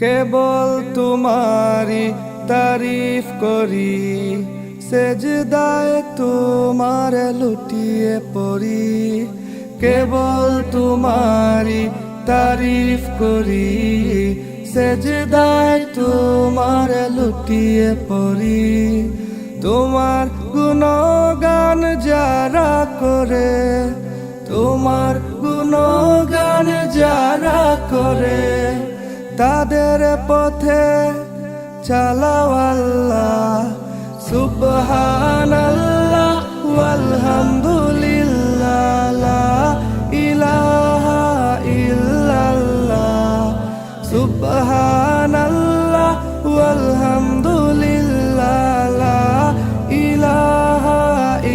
কেবল তোমারি তারিফ করি, সেজদায় তোমার লুটিয়ে পড়ি। কেবল তোমারি তারিফ করি, সেজদায় তোমার লুটিয়ে পড়ি। তোমার গুণগান যারা করে, তোমার গুণগান যারা করে, তাদের পথে চালাও আল্লাহ। সুবহানাল্লাহ ওয়ালহামদুলিল্লাহ, লা ইলাহা ইল্লাল্লাহ। সুবহানাল্লাহ ওয়ালহামদুলিল্লাহ, লা ইলাহা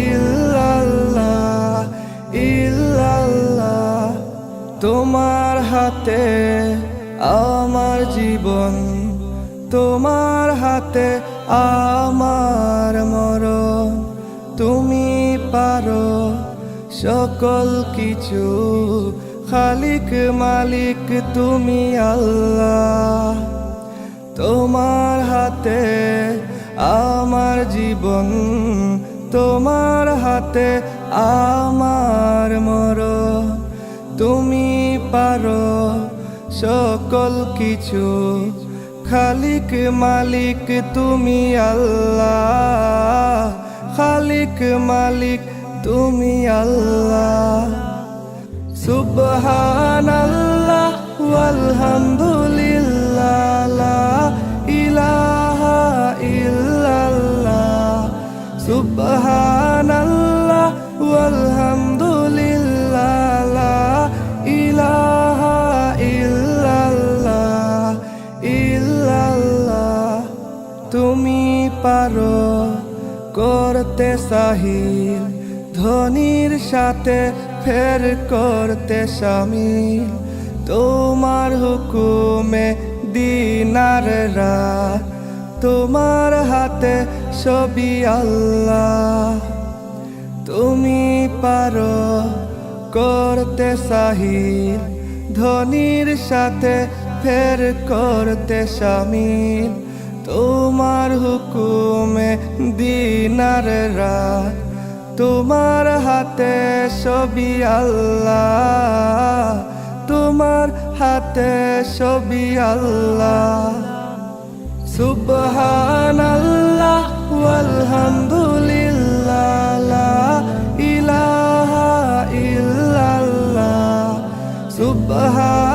ইল্লাল্লাহ ইল্লাল্লাহ। তোমার হাতে আমার জীবন, তোমার হাতে আমার মরণ। তুমি পারো সকল কিছু, খালিক মালিক তুমি আল্লাহ। তোমার হাতে আমার জীবন, তোমার হাতে আমার মরণ। তুমি পারো সকল কিছু, খালিক মালিক তুমি আল্লাহ। খালিক মালিক তুমি আল্লাহ। সুবহানাল্লাহ ওয়ালহামদুলিল্লাহ, লা ইলাহা ইল্লাল্লাহ। সুবহানাল্লাহ ওয়ালহামদুলিল্লাহ, লা ইলাহা ইল্লাল্লাহ ইল্লাল্লাহ। তুমি পারো করতে সাহিল, ধনির সাথে ফের করতে শামিল। তোমার হুকুমে দিনার রাত, তোমার হাতে সবই আল্লাহ। তুমি পারো করতে সাহিল, ধনির সাথে ফের করতে শামিল। তোমার হুকুমে দিনার রাত, তোমার হাতে সবই আল্লাহ। তোমার হাতে সবই আল্লাহ। সুবহানাল্লাহ ওয়ালহামদুলিল্লাহ, লা ইলাহা ইল্লাল্লাহ। সুবহান